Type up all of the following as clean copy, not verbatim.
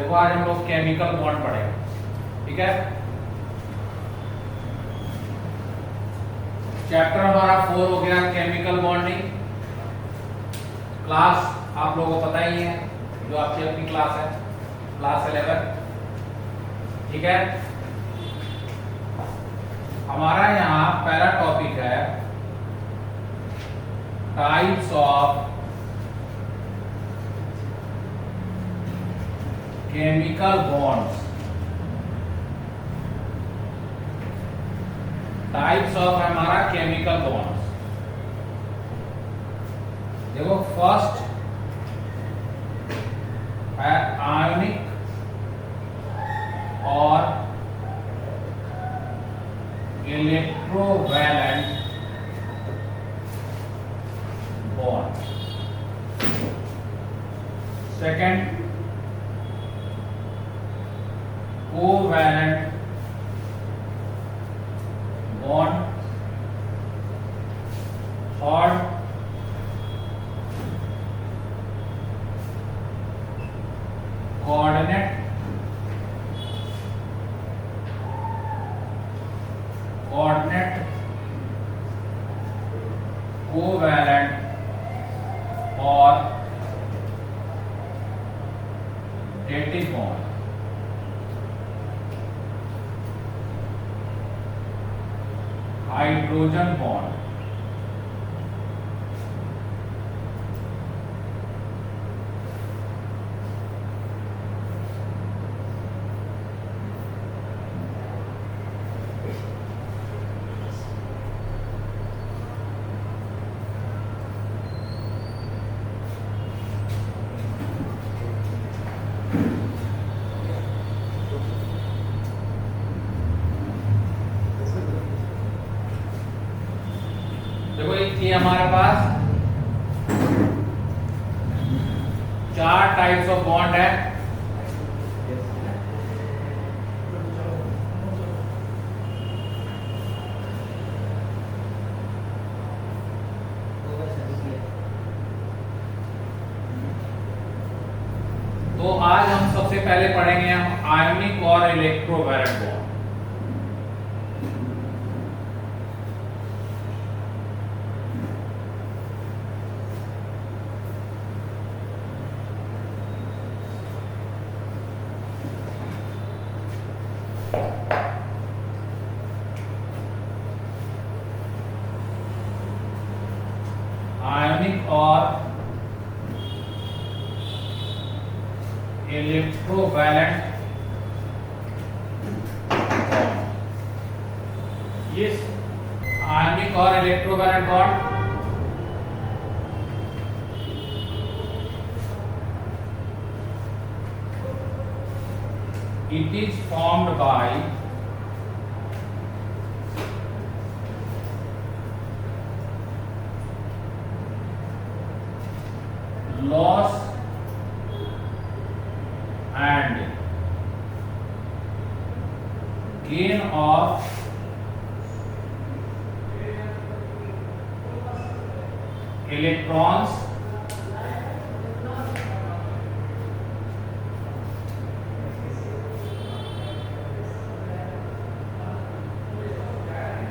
देखो आज हम लोग केमिकल बॉन्ड पढ़ेंगे, ठीक है। चैप्टर हमारा 4 हो गया केमिकल बॉन्डिंग। क्लास आप लोगों को पता ही है, जो आपकी अपनी क्लास है, क्लास 11, ठीक है। हमारा यहाँ पहला टॉपिक है types of chemical bonds. Types of हमारा केमिकल बॉन्ड्स। देखो फर्स्ट है आयनिक और electrovalent bond. Second covalent bond. Third coordinate covalent और डेटिव बॉन्ड। Hydrogen bond. देखो ये हमारे पास 4 टाइप्स ऑफ बॉन्ड है। तो आज हम सबसे पहले पढ़ेंगे हम आयनिक और इलेक्ट्रोवैलेंट बॉन्ड। आयनिक और इलेक्ट्रोवैलेंट बॉन्ड। ये आयनिक और electrovalent bond it is formed by loss and gain of electrons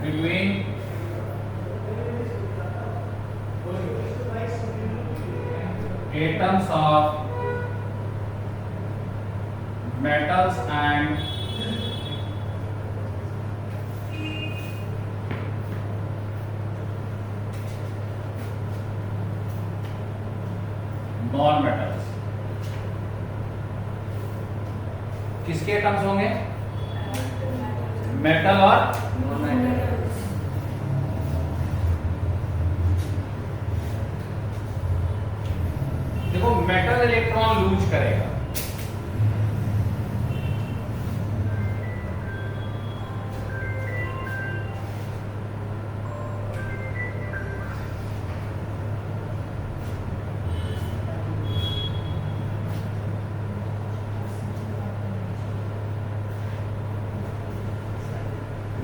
between atoms of metals and non metals. किसके एटम्स होंगे? मेटल और नॉन मेटल। देखो मेटल इलेक्ट्रॉन लूज करेगा,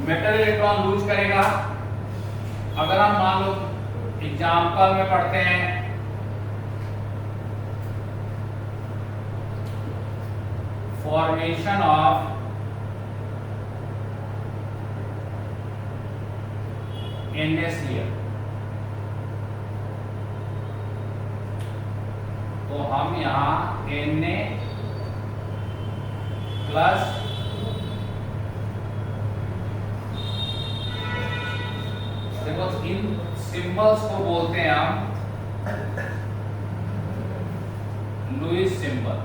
मेटल इलेक्ट्रॉन लूज करेगा। अगर हम मान लो एग्जाम्पल में पढ़ते हैं formation of NaCl। तो हम यहां Na प्लस देखो इन सिंबल्स को बोलते हैं हम लुईस सिंबल।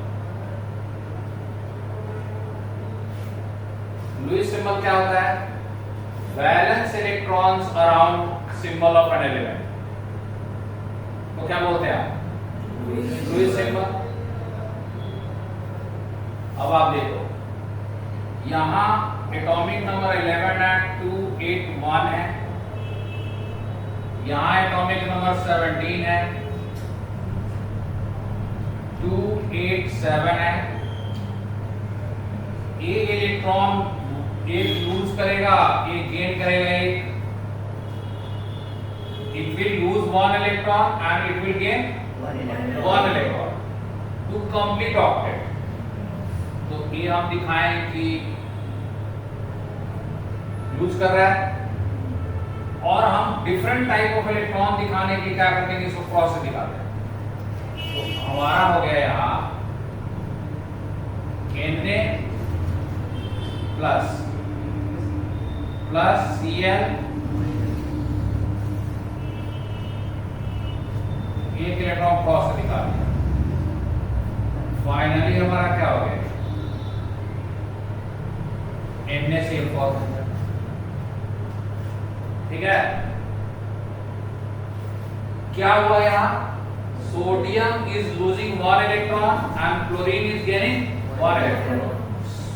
लुईस सिंबल क्या होता है? Valence electrons around symbol of an element तो क्या बोलते हैं आप? Lewis symbol. अब आप देखो यहां एटॉमिक नंबर 11 एट 281 है, यहां एटॉमिक नंबर 17 है, 287 है। एक इलेक्ट्रॉन एक लूज करेगा, एक गेन करेगा। एक it will lose one electron and it will gain one electron to complete octet. तो ये हम दिखाएं कि लूज कर रहा है, और हम डिफरेंट टाइप ऑफ इलेक्ट्रॉन दिखाने के क्या करते हैं, इसको क्रॉस से दिखाते हैं। तो हमारा हो गया यहां Na प्लस Cl, एक इलेक्ट्रॉन क्रॉस से दिखा दिया। फाइनली हमारा क्या हो गया? NaCl फॉर्म हो गया। ठीक है, क्या हुआ यहां? Sodium is losing one electron and chlorine is gaining one electron.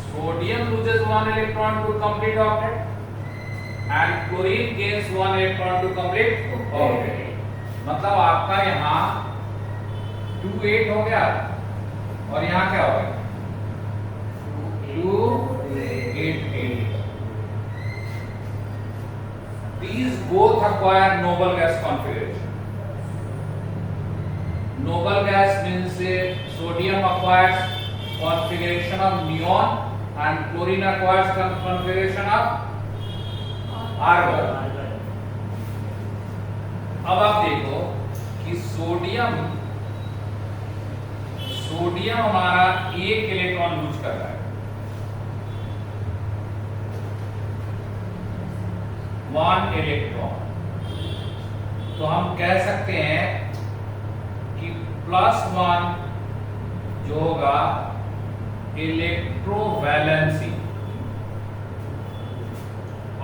Sodium loses one electron to complete octet and chlorine gains one electron to complete octet। मतलब आपका यहाँ 28 हो गया और यहाँ क्या हो गया? 288। These both acquire noble gas configuration। Noble gas means sodium acquires configuration of neon and chlorine acquires configuration of argon। अब आप देखो कि सोडियम हमारा एक इलेक्ट्रॉन लूज कर रहा है, 1 इलेक्ट्रॉन। तो हम कह सकते हैं कि +1 जो होगा इलेक्ट्रोवैलेंसी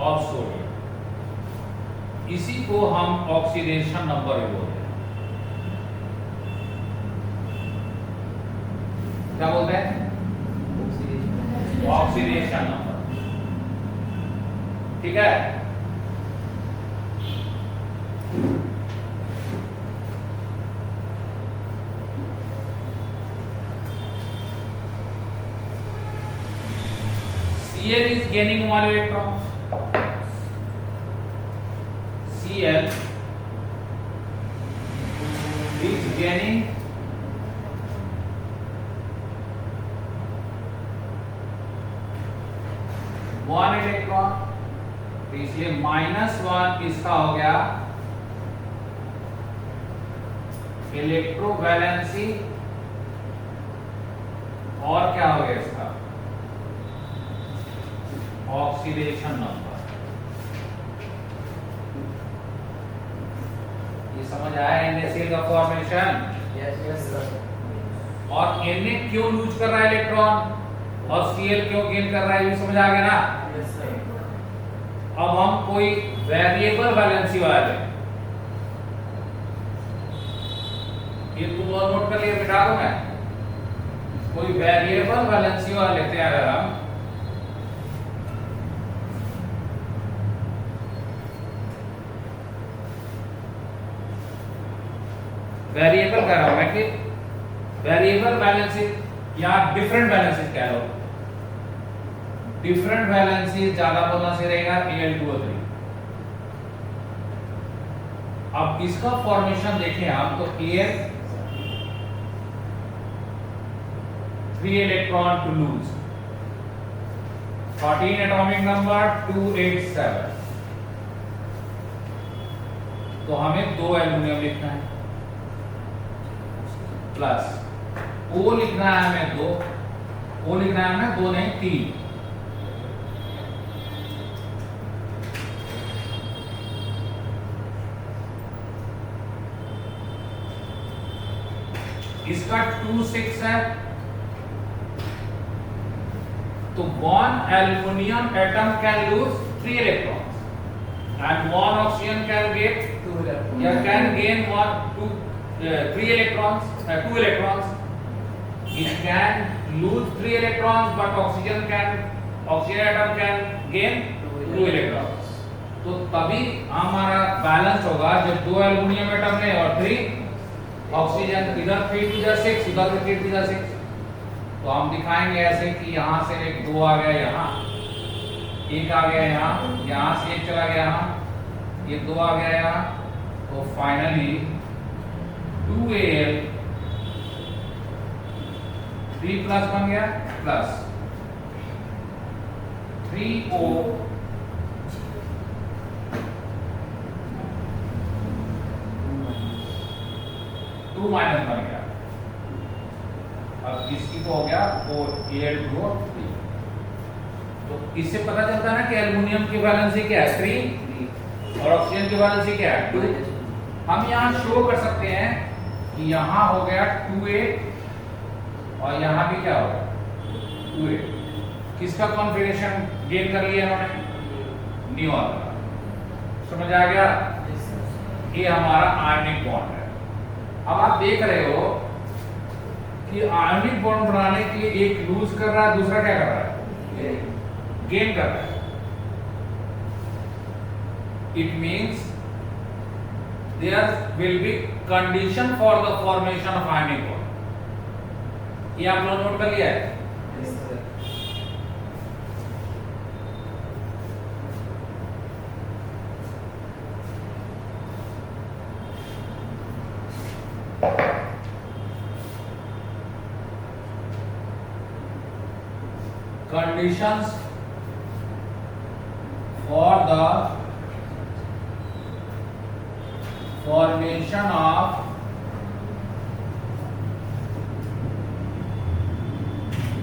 ऑफ सोडियम, इसी को हम ऑक्सीडेशन नंबर बोलते हैं। क्या बोलते हैं? Oxidation number. ठीक है, Cl is gaining one electron। Cl is gaining one electron। तो इसलिए -1 इसका हो गया इलेक्ट्रोवैलेंसी, और क्या हो गया इसका? Oxidation number. ये समझ आया NaCl का फॉर्मेशन? Yes sir. और Na क्यों लूज कर रहा है इलेक्ट्रॉन और Cl क्यों गेन कर रहा है, ये समझ आ गया ना? Yes sir. अब हम कोई वेरिएबल वैलेंसी वाले, ये तुम और नोट कर लिए, बिठा दो मैं। कोई वेरिएबल वैलेंसी वाला लेते हैं अगर हम, वेरिएबल कह रहा हूं मैं कि वेरिएबल बैलेंसेज या डिफरेंट बैलेंसेज कह लो, डिफरेंट बैलेंसेज ज्यादा बोलना सही रहेगा, Al2O3। अब इसका फॉर्मेशन देखें आप तो 3 electron to lose. 14 atomic number 287. तो हमें 2 एल्युमिनियम लिखना है प्लस O लिखना है हमें 2, O लिखना है हमें 2 नहीं 3. इसका 2 6 है, तो 1 aluminum atom can lose 3 electrons and 1 oxygen can get 2 electrons. Yeah, can gain 3 electrons, 2 electrons. It can lose 3 electrons, but oxygen atom can gain 2 electrons. तो तभी हमारा बैलेंस होगा जब 2 एल्युमिनियम एटम है और 3 ऑक्सीजन, इधर 3 टू द 6, उधर 3 to the 6. तो हम दिखाएंगे ऐसे कि यहाँ से एक 2 आ गया, यहाँ एक आ गया, यहाँ से एक चला गया, यहाँ ये 2 आ गया यहाँ. तो फाइनली 2Al 3 प्लस बन गया प्लस 3O 2 माइनस बन गया. अब इसकी तो हो गया 4Al2 3. तो इससे पता चलता है ना कि एल्युमिनियम की वैलेंसी क्या है 3 और ऑक्सीजन की वैलेंसी क्या है 2. हम यहाँ शो कर सकते हैं कि यहाँ हो गया 2A और यहाँ भी क्या होगा 2A. किसका कॉन्फ़िगरेशन गेन कर लिया इन्होंने, न्यू वाला. समझ आ गया. ये हमारा आयनिक बॉन्ड है. अब आप देख रहे हो कि आयनिक बॉन्ड बनाने के लिए एक लूज कर रहा है, दूसरा क्या कर रहा है, गेन कर रहा है. It means there will be condition for the formation of ionic bond. ये आप लोग नोट कर लिया है. Conditions for the formation of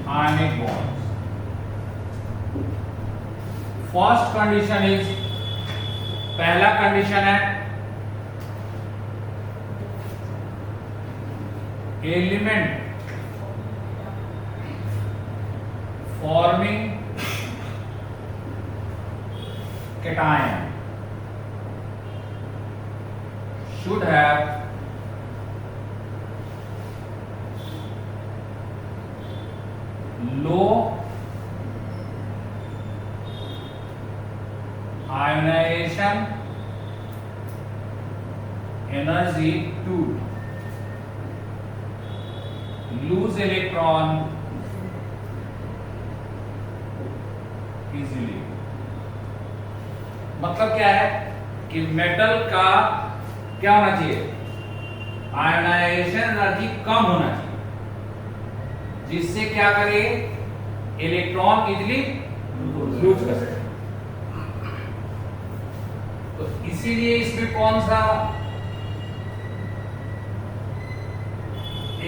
ionic bonds. First condition is, पहला कंडीशन है element forming cation should have low ionization energy to lose electron easily. मतलब क्या है कि मेटल का क्या होना चाहिए, आयनाइजेशन एनर्जी कम होना चाहिए, जिससे क्या करे इलेक्ट्रॉन इजीली लूज कर सके. तो इसीलिए इसमें कौन सा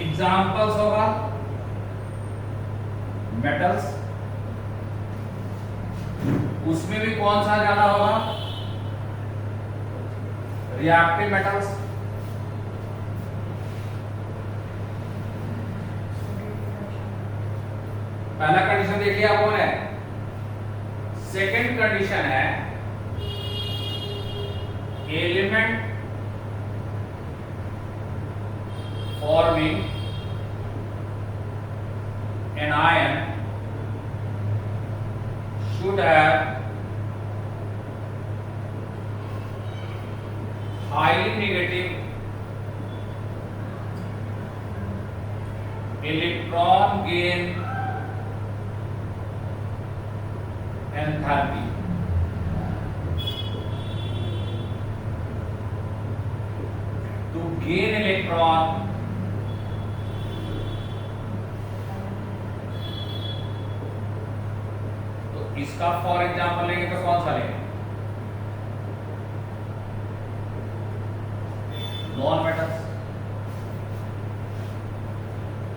एग्जांपल्स होगा, मेटल्स. उसमें भी कौन सा ज्यादा होगा, रिएक्टिव मेटल्स. पहला कंडीशन देख लिया कौन है. सेकंड कंडीशन है element forming an ion should have highly negative electron gain enthalpy. To gain electron इसका फॉर एग्जांपल लेंगे तो कौन सा लेंगे? Non metals.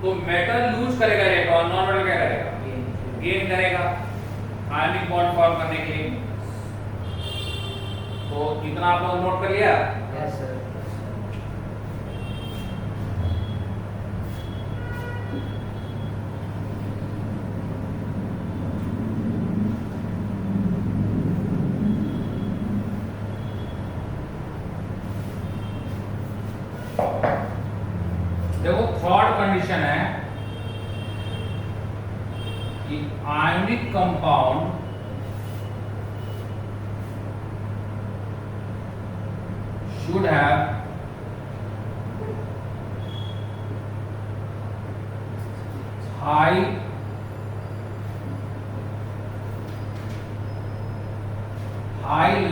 तो मेटल लूज करेगा इलेक्ट्रॉन, नॉन मेटल क्या करेगा? गेन करेगा आयनिक बॉन्ड फॉर्म करने के लिए। तो इतना आप लोग नोट कर लिया? Yes sir. देखो थर्ड कंडीशन है कि ionic compound should have high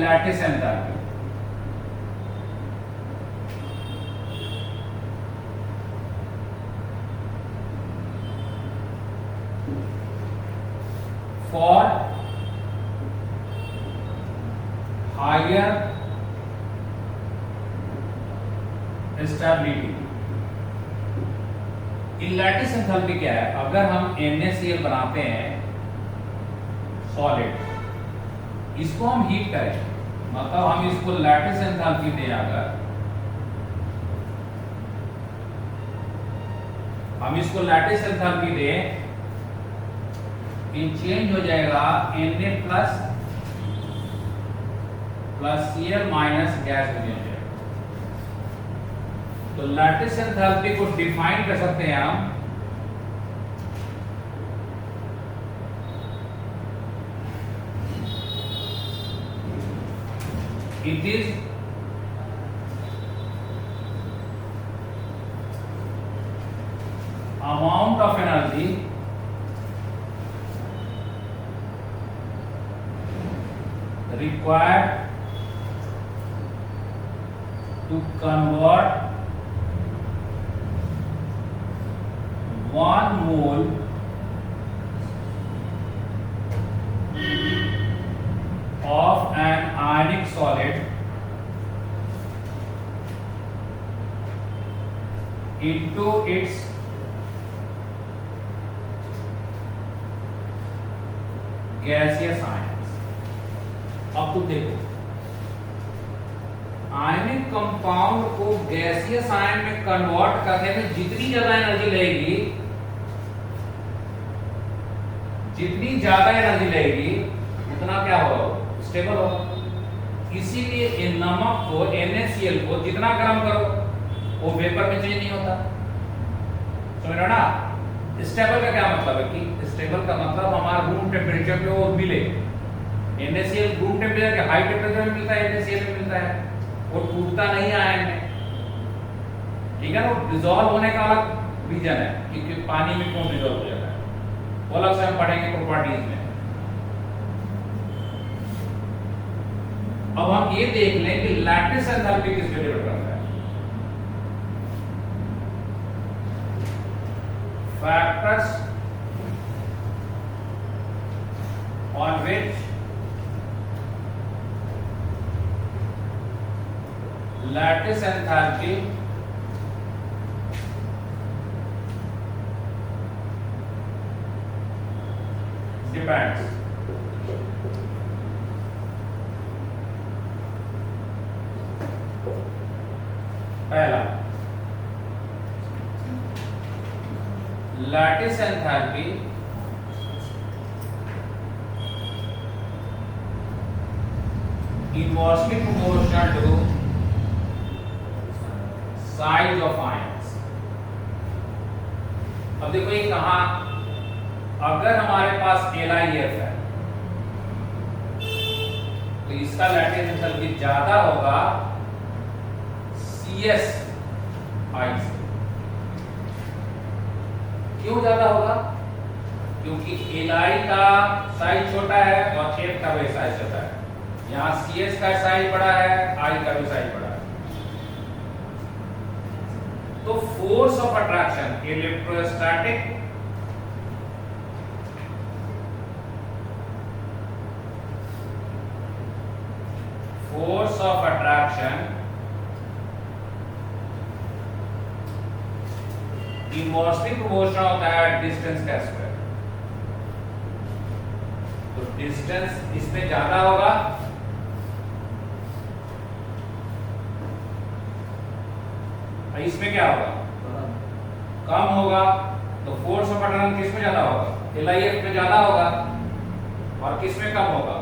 lattice enthalpy. For higher stability. In lattice enthalpy क्या है? अगर हम NaCl बनाते हैं सॉलिड, इसको हम हीट करें, मतलब हम इसको लैटिस एंथैल्पी दें, अगर हम इसको लैटिस एंथैल्पी दें, चेंज हो जाएगा Na plus Cl minus gas बन जाएगा। तो लैटिस एंथैल्पी को डिफाइन कर सकते हैं हम it is amount of energy required to convert 1 mole of an ionic solid into its gaseous ions। अब तुम देखो, आयनिक कंपाउंड को गैसियस आयन में कन्वर्ट करने में जितनी ज्यादा एनर्जी लगेगी, उतना क्या होगा? स्टेबल होगा। इसीलिए इन नमक को, NaCl को जितना गर्म करो वो वेपर में चेंज नहीं होता। समझ रहे हो ना? स्टेबल का क्या मतलब है कि स्टेबल का मतलब हमारा रूम टेम्परेचर पे वो मिले। NaCl रूम टेम्परेचर के हाई टेम्परेचर में मिलता है, NaCl में मिलता है, वो टूटता नहीं है आयन में, ठीक है ना? वो डिसॉल्व होने का अलग रीजन है कि पानी में क्यों डिसॉल्व हो जाता है, वो अलग से हम पढ़ेंगे प्रॉपर्टीज में। अब हम ये देख लें कि लैटिस एंथैल्पी किस पे डिपेंड करता है। Factors on which lattice enthalpy depends। पहला, lattice enthalpy inversely proportional to size of ions। अब देखो ये कहा, अगर हमारे पास LiF है तो इसका लैटिस एंथैल्पी ज्यादा होगा CS I से। क्यों ज्यादा होगा? क्योंकि Li का साइज छोटा है और F का भी साइज छोटा है। यहाँ CS का साइज बड़ा है, I का भी साइज बड़ा है। तो force of attraction, electrostatic inversely proportional होता है डिस्टेंस का स्क्वायर। तो डिस्टेंस इसमें ज्यादा होगा, इसमें क्या होगा, कम होगा। तो फोर्स ऑफ अटैक किस में ज्यादा होगा, LIF में ज्यादा होगा, और किस में कम होगा,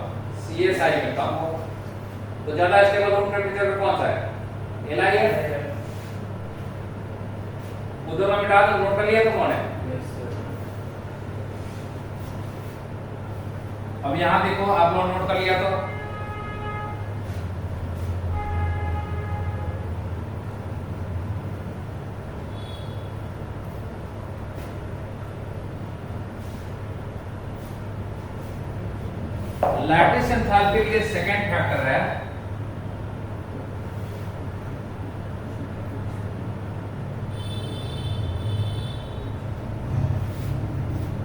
CSI में कम होगा। तो ज्यादा स्टेबल रूम टेम्परेचर कौन सा है, LIF। उधर में मिटा दो, नोट कर लिया तो कौन है। अब यहां देखो, आप लोग नोट कर लिया तो लैटिस एंथैल्पी के लिए सेकंड फैक्टर है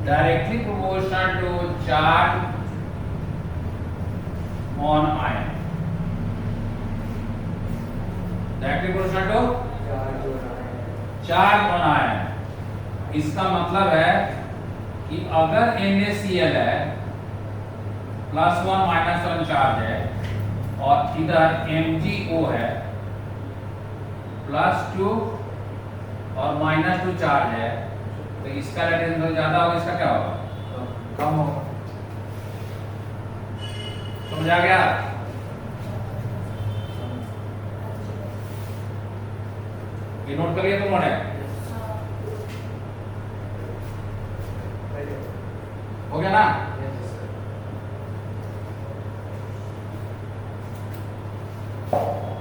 directly proportional to charge on ion. Directly proportional to charge on ion. इसका मतलब है कि अगर NaCl है +1 -1 चार्ज है, और इधर MgO है +2 और -2 चार्ज है, तो इसका लैटिस ज्यादा होगा, इसका क्या होगा, कम होगा। समझ आ गया। ये नोट करिए तो है, हो गया ना।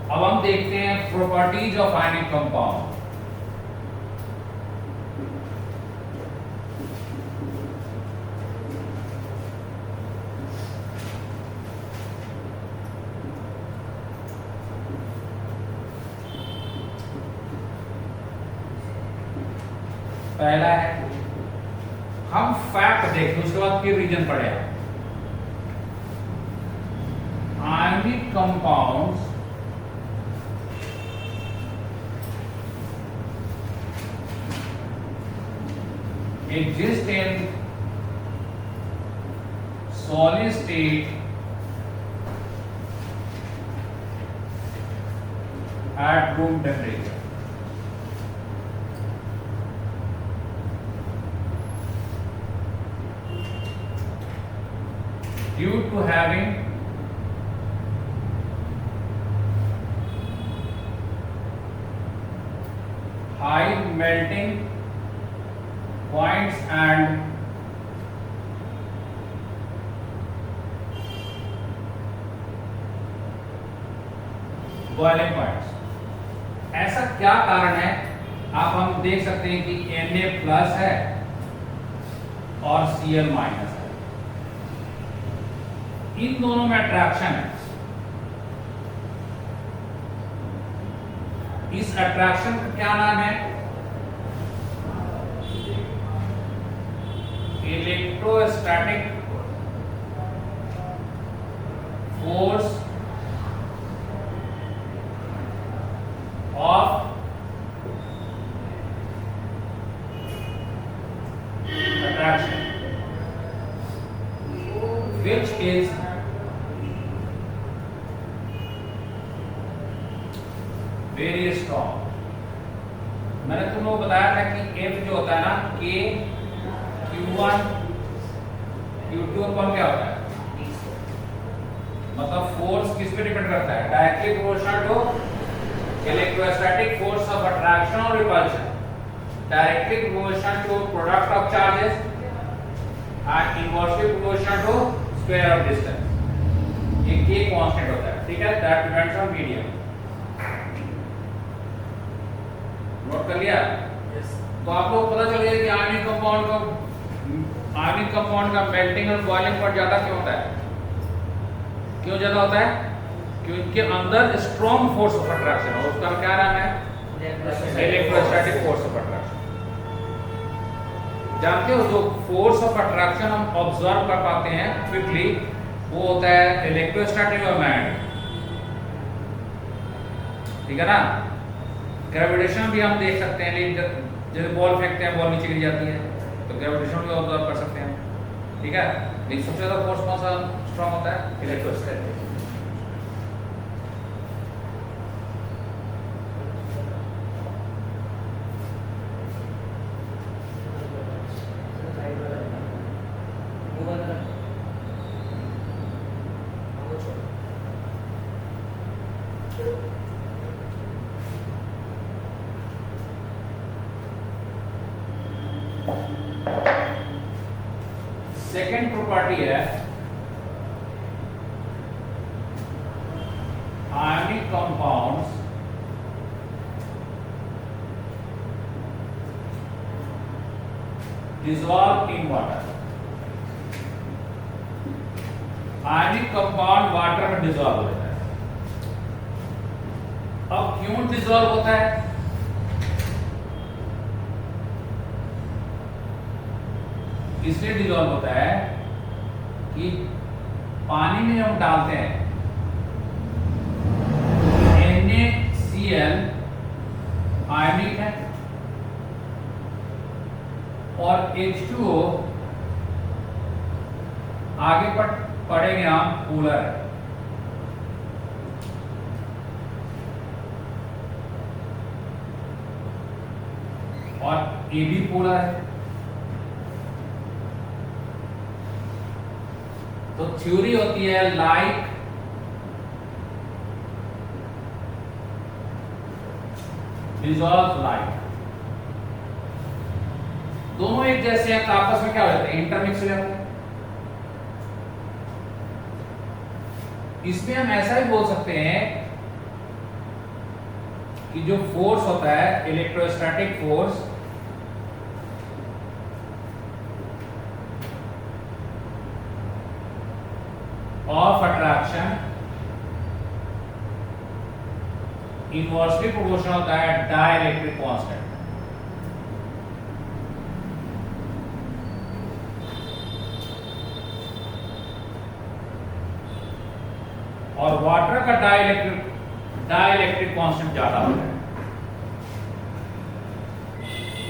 अब हम देखते हैं प्रॉपर्टीज ऑफ आयनिक कंपाउंड। पहला है, हम फैक्ट देखें उसके बाद फिर रीजन पढ़े। Ionic compounds exist in solid state at room temperature. Due to having high melting points and boiling points। ऐसा क्या कारण है, आप हम देख सकते हैं कि Na+ है और Cl- है, इन दोनों में अट्रैक्शन है। इस अट्रैक्शन का क्या नाम है, electrostatic force of attraction, which is very strong। मैंने तुम लोग बताया था कि F जो होता है ना, K Q1 Q2 कौन क्या होता है, मतलब फोर्स किस पे डिपेंड करता है, directly proportional to electrostatic force of attraction और repulsion, directly proportional to product of charges and inversely proportional to square of distance. ये K कांस्टेंट होता है, ठीक है, that depends on medium. Note कर लिया। तो आपको पता चल गया कि आयनिक कंपाउंड का मेल्टिंग और बॉइलिंग पॉइंट ज्यादा क्यों होता है, क्यों ज्यादा होता है, क्योंकि अंदर स्ट्रॉन्ग फोर्स ऑफ अट्रैक्शन है, उसका क्या नाम है, इलेक्ट्रोस्टैटिक फोर्स ऑफ अट्रैक्शन। जानते हो जो फोर्स ऑफ अट्रैक्शन हम ऑब्जर्व कर पाते हैं क्विकली, वो होता है इलेक्ट्रोस्टैटिक और मैग्नेटिक, ठीक है ना। ग्रेविटेशन भी हम देख सकते हैं, लेकिन जैसे बॉल फेंकते हैं, बॉल नीचे गिर जाती है, तो ग्रेविटेशन भी ऑब्जर्व कर सकते हैं, ठीक है। लेकिन सबसे ज्यादा फोर्स कौन सा स्ट्रांग होता है? इलेक्ट्रोस्टैटिक। सेकेंड प्रॉपर्टी है ionic compounds dissolve in water। Ionic compound water में डिसॉल्व हो जाता है। अब क्यों डिसॉल्व होता है? इसलिए डिसॉल्व होता है कि पानी में हम डालते हैं NaCl आयनिक है और H2O आगे पढ़ेंगे हम पोलर है। और A भी पोलर है। तो थ्योरी होती है लाइक डिसॉल्व लाइक। दोनों एक जैसे हैं तो आपस में क्या हो जाते हैं? इंटरमिक्स हो जाते हैं। इसमें हम ऐसा भी बोल सकते हैं कि जो फोर्स होता है electrostatic force, of attraction inversely proportional होता है डाइलेक्ट्रिक कांस्टेंट। और वाटर का डाइलेक्ट्रिक कांस्टेंट ज्यादा होता है।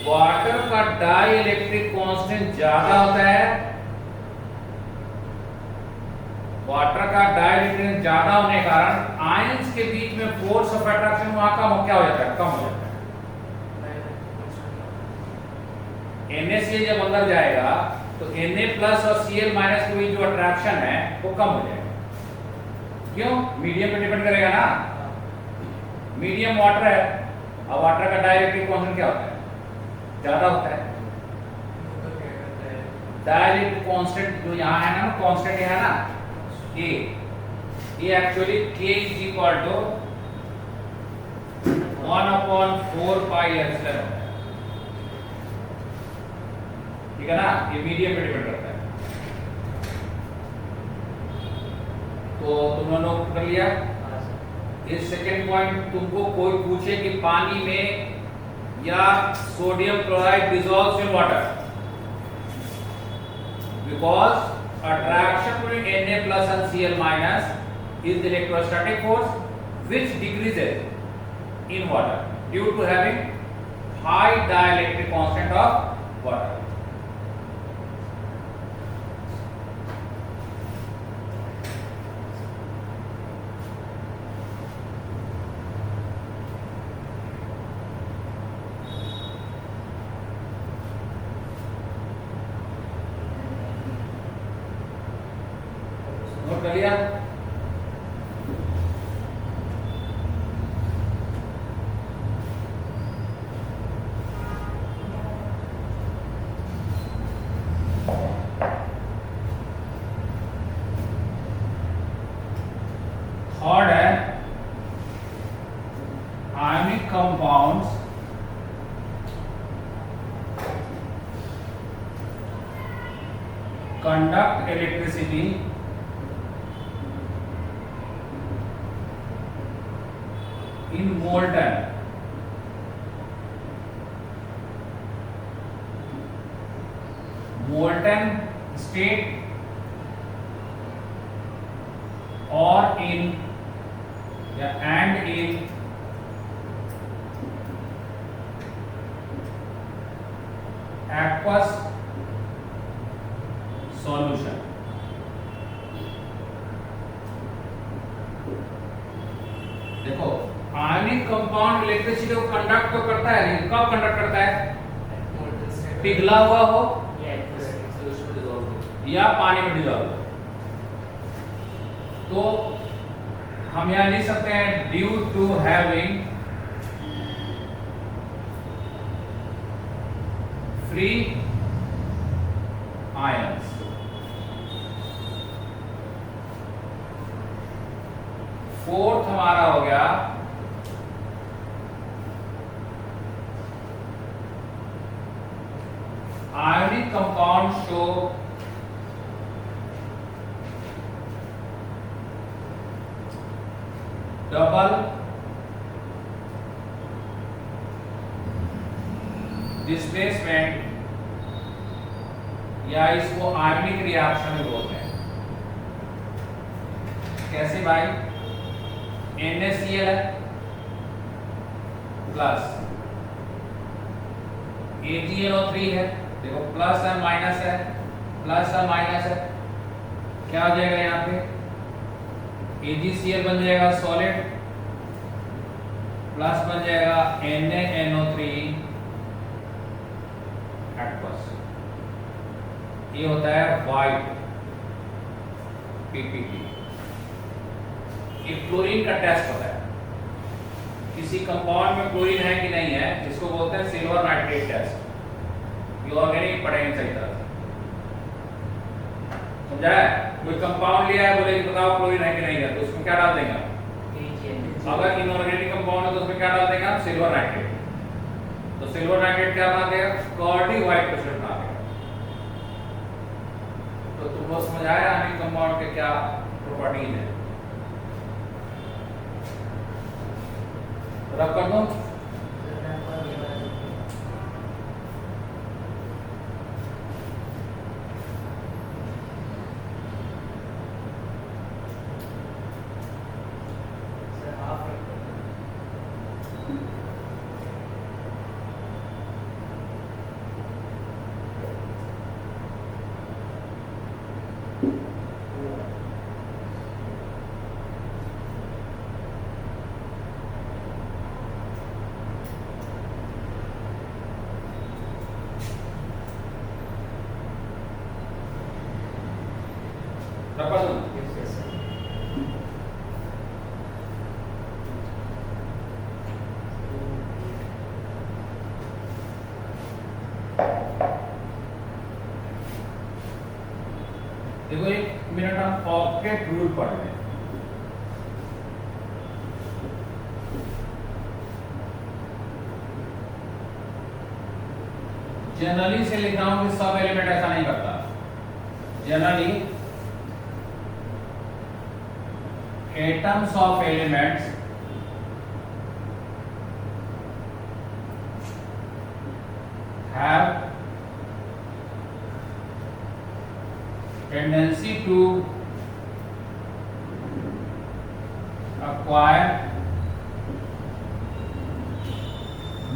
वाटर का डाइलेक्ट्रिक कांस्टेंट ज्यादा होता है। वाटर का डाइलेक्ट्रिक ज्यादा होने के कारण आयंस के बीच में फोर्स ऑफ अट्रैक्शन वहां का क्या हो जाता है? कम हो जाता है। NaCl जब अंदर जाएगा तो Na प्लस और Cl माइनस की जो अट्रैक्शन है वो कम हो जाएगा। क्यों? मीडियम पे डिपेंड करेगा ना। मीडियम वाटर है, अब वाटर का डाइलेक्ट्रिक कांस्टेंट क्या होता है? ज्यादा होता है। डाइलेक्ट्रिक कांस्टेंट जो यहाँ है ना, कांस्टेंट है ना K, ये actually K is equal to 1/4 pi epsilon होता है, ठीक है ना। ये मीडियम पे डिपेंड करता है। तो तुमने नोट कर लिया। इस सेकेंड पॉइंट तुमको कोई पूछे कि पानी में या sodium chloride dissolves in water because attraction between Na plus and Cl minus is the electrostatic force which decreases in water due to having high dielectric constant of water। Note कर लिया। Third है ionic compounds conduct electricity in molten state or in and in aqueous solution. देखो ionic compound electricity को conduct तो करता है, लेकिन कब कंडक्ट करता है? पिघला हुआ हो या पानी में डिजॉल्व हो। तो हम यहां लिख सकते हैं due to having free ions. Fourth हमारा हो गया ionic compound show double displacement, या इसको आयनिक रिएक्शन भी बोलते हैं। कैसे भाई? NaCl है प्लस AgNO3 है, देखो प्लस है माइनस है, प्लस है माइनस है, क्या हो जाएगा यहाँ पे? AgCl बन जाएगा सॉलिड, प्लस बन जाएगा NaNO3 एक्वस। ये होता है वाइट PPT। एक क्लोरीन का टेस्ट होता है, किसी कंपाउंड में क्लोरीन है कि नहीं है, इसको बोलते हैं सिल्वर नाइट्रेट टेस्ट। ये ऑर्गेनिक पढ़ेंगे सही तरह से, समझा है? कोई कंपाउंड लिया है, बोले कि बताओ क्लोरीन है कि नहीं है, तो उसमें क्या डाल देंगे? अगर इनऑर्गेनिक कंपाउंड है तो उसमें क्या डाल देंगे? Silver nitrate. तो सिल्वर नाइट्रेट क्या बना देगा? कार्डी व्हाइट क्रिस्टल बना देगा। तो तुमको समझ आया आयनिक कंपाउंड के क्या प्रॉपर्टीज है? रब कर दो। देखो एक मिनट हम ऑक्टेट रूल पढ़ लें। जनरली से लिख रहा हूं कि सब एलिमेंट ऐसा नहीं करता। Generally atoms of elements have tendency to acquire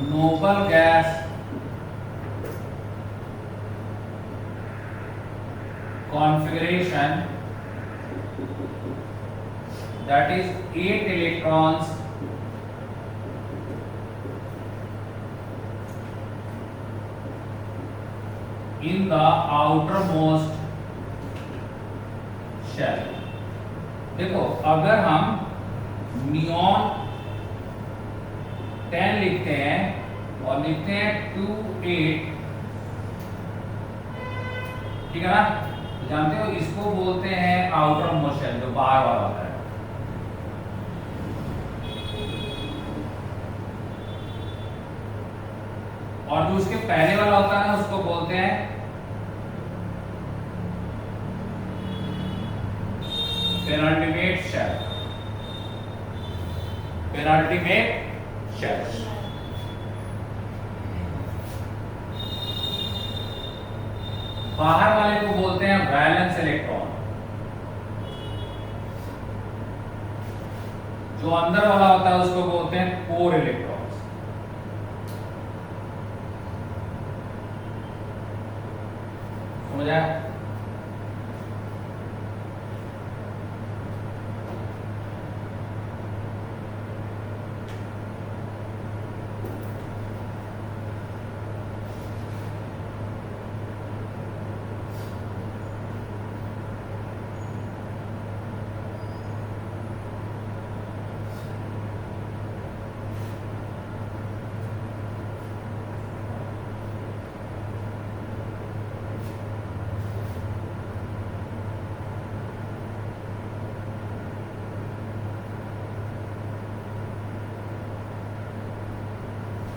noble gas configuration, that is 8 electrons in the outermost shell। देखो अगर हम नियॉन 10 लिखते हैं और लिखते हैं 2 8, ठीक है ना? जानते हो इसको बोलते हैं आउटर मोस्ट शेल, जो बाहर वाला होता है। और जो उसके पहले वाला होता है ना उसको बोलते हैं पेनल्टीमेट शेल। Penultimate shell. बाहर वाले को बोलते हैं वैलेंस इलेक्ट्रॉन। जो अंदर वाला होता है उसको बोलते हैं कोर इलेक्ट्रॉन। समझ आया?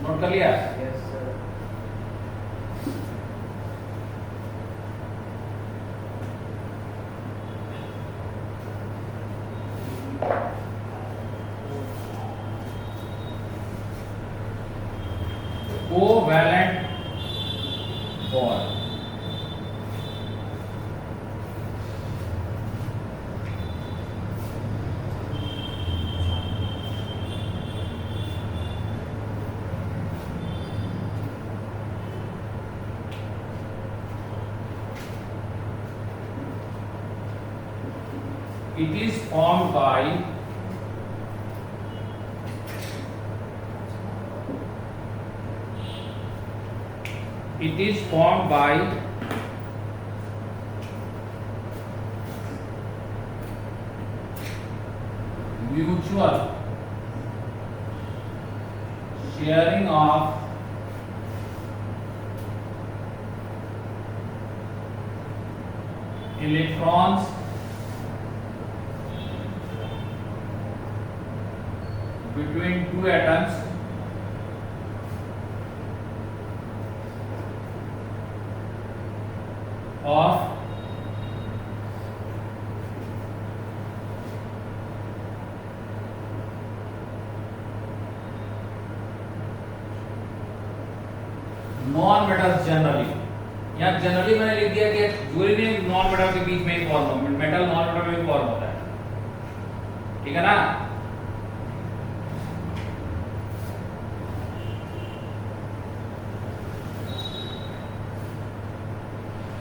नोट कर लिया? Yes sir. Covalent bond, it is formed by mutual sharing of electrons between two atoms of non metals generally. यहाँ जनरली मैंने लिख दिया कि यूरेनियम नॉन मेटल के बीच में ही फॉर्म होता है, मेटल नॉन मेटल में भी फॉर्म होता है, ठीक है ना?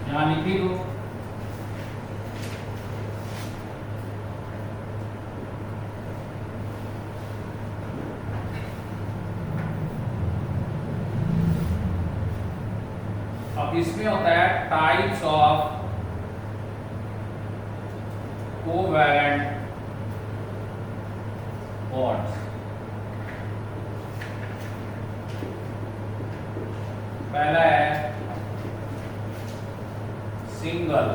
यहाँ लिख ही दो। अब इसमें होता है टाइप्स ऑफ कोवैलेंट बॉन्ड्स। पहला है single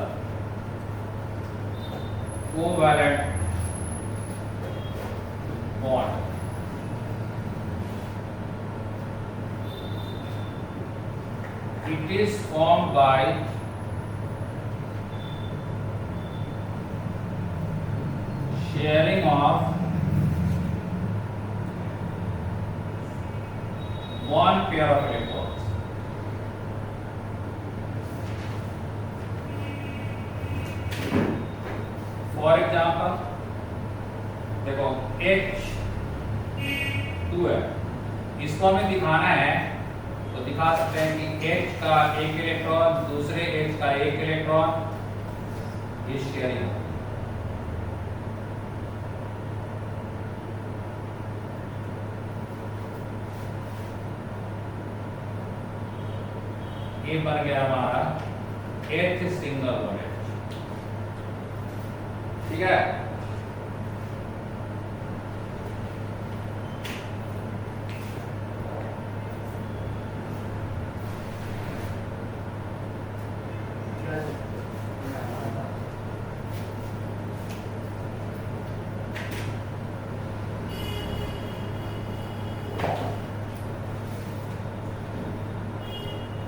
covalent bond. It is formed by sharing of one pair of electrons. For example, देखो H2 है, इसको हमें दिखाना है तो दिखा सकते हैं कि H का एक इलेक्ट्रॉन दूसरे H का एक इलेक्ट्रॉन ये शेयरिंग। ये बन गया हमारा H सिंगल बॉन्ड, ठीक है?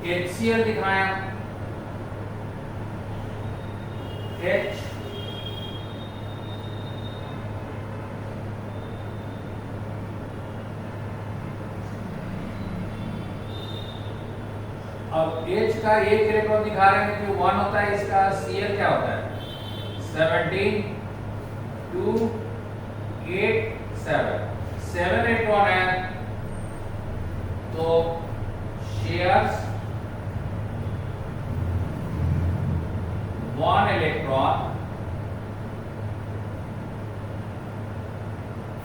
HCl दिखाया, H अब H का एक इलेक्ट्रॉन दिखा रहे हैं जो 1 होता है, इसका Cl क्या होता है 17 2 8 7 इलेक्ट्रॉन है, तो shares one electron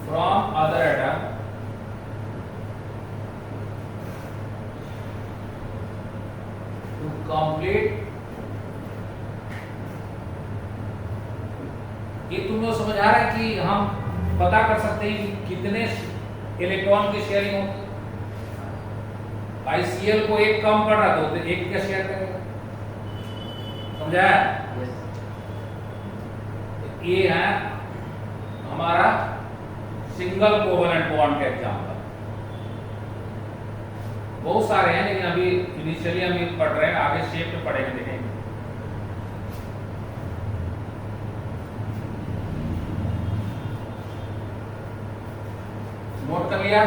from other atom to complete. ये तुम लोग समझ आ रहा है कि हम पता कर सकते हैं कि कितने इलेक्ट्रॉन की शेयरिंग होती है। ICl को एक कम कर रहा तो एक क्या शेयर करेगा, समझा? ये है हमारा सिंगल कोवेलेंट बॉन्ड का एग्जांपल। बहुत सारे हैं लेकिन अभी इनिशियली हम ये पढ़ रहे हैं, आगे शेप में पढ़ेंगे, देखेंगे। नोट कर लिया?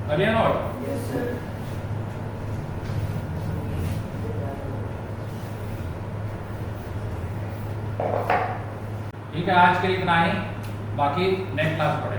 करिए नोट। ठीक है, आज के लिए इतना ही, बाकी नेक्स्ट क्लास पढ़ेंगे।